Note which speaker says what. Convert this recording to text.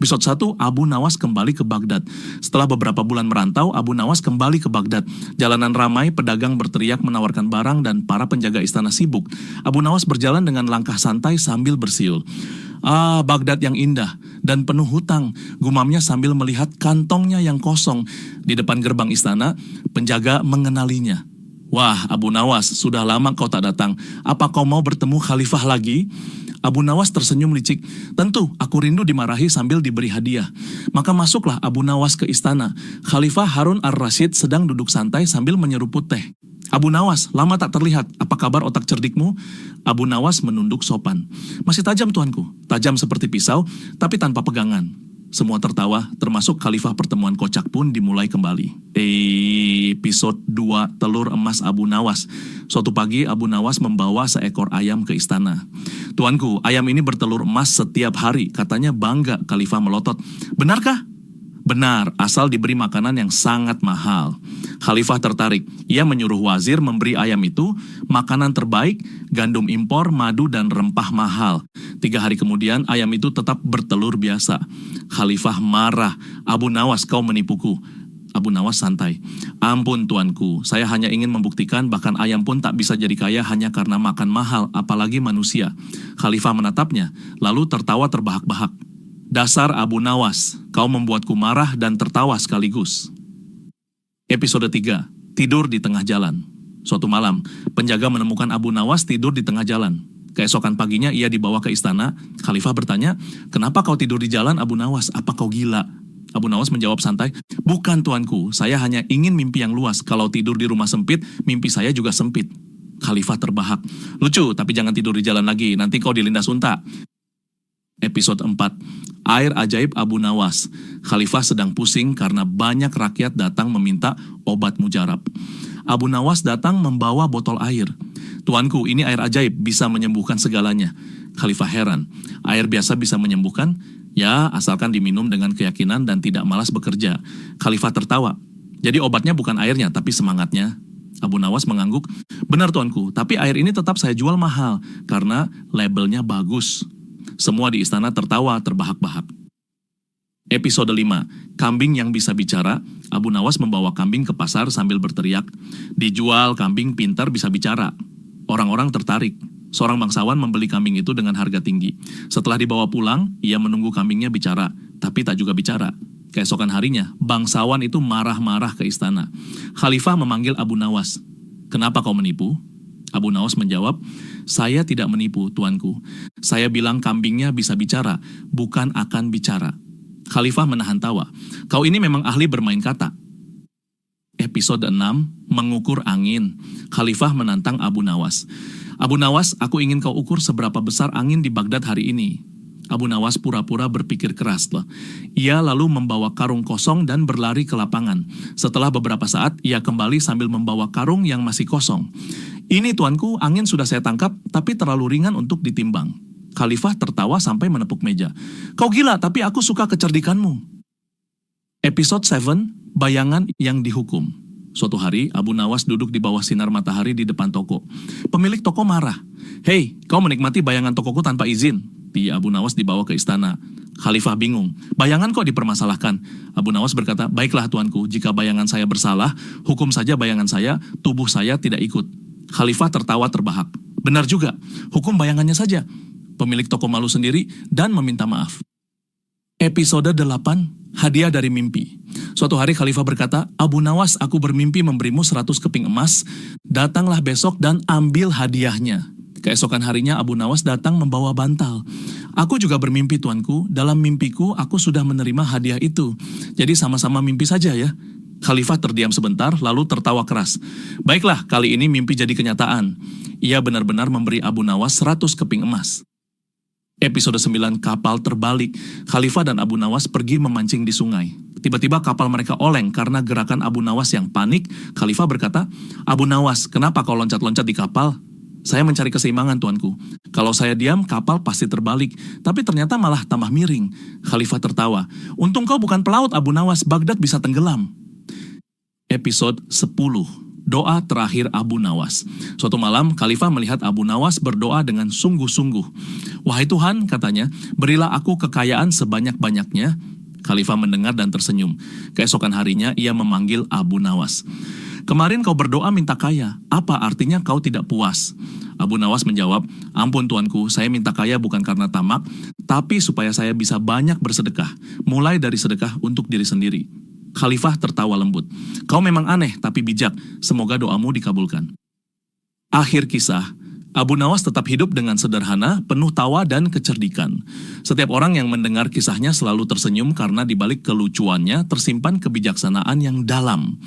Speaker 1: Episode 1, Abu Nawas kembali ke Baghdad. Setelah beberapa bulan merantau, Abu Nawas kembali ke Baghdad. Jalanan ramai, pedagang berteriak menawarkan barang dan para penjaga istana sibuk. Abu Nawas berjalan dengan langkah santai sambil bersiul. Ah, Baghdad yang indah dan penuh hutang, gumamnya sambil melihat kantongnya yang kosong. Di depan gerbang istana, penjaga mengenalinya. Wah, Abu Nawas, sudah lama kau tak datang. Apa kau mau bertemu khalifah lagi? Abu Nawas tersenyum licik. Tentu, aku rindu dimarahi sambil diberi hadiah. Maka masuklah Abu Nawas ke istana. Khalifah Harun ar-Rasyid sedang duduk santai sambil menyeruput teh. Abu Nawas, lama tak terlihat. Apa kabar otak cerdikmu? Abu Nawas menunduk sopan. Masih tajam tuanku, tajam seperti pisau, tapi tanpa pegangan. Semua tertawa, termasuk khalifah. Pertemuan kocak pun dimulai kembali. Episode 2, Telur Emas Abu Nawas. Suatu pagi Abu Nawas membawa seekor ayam ke istana. Tuanku, ayam ini bertelur emas setiap hari, katanya bangga. Khalifah melotot. Benarkah? Benar, asal diberi makanan yang sangat mahal. Khalifah tertarik. Ia menyuruh wazir memberi ayam itu makanan terbaik, gandum impor, madu, dan rempah mahal. 3 hari kemudian, ayam itu tetap bertelur biasa. Khalifah marah. Abu Nawas, kau menipuku. Abu Nawas santai. Ampun tuanku, saya hanya ingin membuktikan bahkan ayam pun tak bisa jadi kaya hanya karena makan mahal, apalagi manusia. Khalifah menatapnya, lalu tertawa terbahak-bahak. Dasar Abu Nawas, kau membuatku marah dan tertawa sekaligus. Episode 3, Tidur di tengah jalan. Suatu malam, penjaga menemukan Abu Nawas tidur di tengah jalan. Keesokan paginya ia dibawa ke istana. Khalifah bertanya, kenapa kau tidur di jalan Abu Nawas? Apa kau gila? Abu Nawas menjawab santai, bukan tuanku, saya hanya ingin mimpi yang luas. Kalau tidur di rumah sempit, mimpi saya juga sempit. Khalifah terbahak. Lucu, tapi jangan tidur di jalan lagi, nanti kau dilindas unta. Episode 4, Air Ajaib Abu Nawas. Khalifah sedang pusing karena banyak rakyat datang meminta obat mujarab. Abu Nawas datang membawa botol air. Tuanku, ini air ajaib, bisa menyembuhkan segalanya. Khalifah heran. Air biasa bisa menyembuhkan? Ya, asalkan diminum dengan keyakinan dan tidak malas bekerja. Khalifah tertawa. Jadi obatnya bukan airnya, tapi semangatnya. Abu Nawas mengangguk. Benar tuanku, tapi air ini tetap saya jual mahal karena labelnya bagus. Semua di istana tertawa terbahak-bahak. Episode 5, Kambing yang bisa bicara. Abu Nawas membawa kambing ke pasar sambil berteriak, dijual, kambing pintar bisa bicara. Orang-orang tertarik. Seorang bangsawan membeli kambing itu dengan harga tinggi. Setelah dibawa pulang, ia menunggu kambingnya bicara, tapi tak juga bicara. Keesokan harinya, bangsawan itu marah-marah ke istana. Khalifah memanggil Abu Nawas. Kenapa kau menipu? Abu Nawas menjawab, saya tidak menipu, tuanku. Saya bilang kambingnya bisa bicara, bukan akan bicara. Khalifah menahan tawa. Kau ini memang ahli bermain kata. Episode 6, Mengukur Angin. Khalifah menantang Abu Nawas. Abu Nawas, aku ingin kau ukur seberapa besar angin di Baghdad hari ini. Abu Nawas pura-pura berpikir keras. Ia lalu membawa karung kosong dan berlari ke lapangan. Setelah beberapa saat, ia kembali sambil membawa karung yang masih kosong. Ini tuanku, angin sudah saya tangkap, tapi terlalu ringan untuk ditimbang. Khalifah tertawa sampai menepuk meja. Kau gila, tapi aku suka kecerdikanmu. Episode 7, Bayangan yang Dihukum. Suatu hari, Abu Nawas duduk di bawah sinar matahari di depan toko. Pemilik toko marah. Hei, kau menikmati bayangan tokoku tanpa izin. Abu Nawas dibawa ke istana. Khalifah bingung. Bayangan kok dipermasalahkan? Abu Nawas berkata, baiklah tuanku, jika bayangan saya bersalah, hukum saja bayangan saya, tubuh saya tidak ikut. Khalifah tertawa terbahak. Benar juga, hukum bayangannya saja. Pemilik toko malu sendiri dan meminta maaf. Episode 8, Hadiah dari Mimpi. Suatu hari Khalifah berkata, Abu Nawas, aku bermimpi memberimu 100 keping emas. Datanglah besok dan ambil hadiahnya. Keesokan harinya Abu Nawas datang membawa bantal. Aku juga bermimpi tuanku, dalam mimpiku aku sudah menerima hadiah itu. Jadi sama-sama mimpi saja ya. Khalifah terdiam sebentar lalu tertawa keras. Baiklah, kali ini mimpi jadi kenyataan. Ia benar-benar memberi Abu Nawas 100 keping emas. Episode 9, Kapal Terbalik. Khalifah dan Abu Nawas pergi memancing di sungai. Tiba-tiba kapal mereka oleng karena gerakan Abu Nawas yang panik. Khalifah berkata, Abu Nawas, kenapa kau loncat-loncat di kapal? Saya mencari keseimbangan tuanku. Kalau saya diam, kapal pasti terbalik. Tapi ternyata malah tambah miring. Khalifah tertawa. Untung kau bukan pelaut Abu Nawas, Baghdad bisa tenggelam. Episode 10, Doa terakhir Abu Nawas. Suatu malam, Khalifah melihat Abu Nawas berdoa dengan sungguh-sungguh. "Wahai Tuhan," katanya, "berilah aku kekayaan sebanyak-banyaknya." Khalifah mendengar dan tersenyum. Keesokan harinya, ia memanggil Abu Nawas. "Kemarin kau berdoa minta kaya, apa artinya kau tidak puas?" Abu Nawas menjawab, "Ampun tuanku, saya minta kaya bukan karena tamak, tapi supaya saya bisa banyak bersedekah, mulai dari sedekah untuk diri sendiri." Khalifah tertawa lembut. "Kau memang aneh tapi bijak, semoga doamu dikabulkan." Akhir kisah, Abu Nawas tetap hidup dengan sederhana, penuh tawa dan kecerdikan. Setiap orang yang mendengar kisahnya selalu tersenyum karena di balik kelucuannya tersimpan kebijaksanaan yang dalam.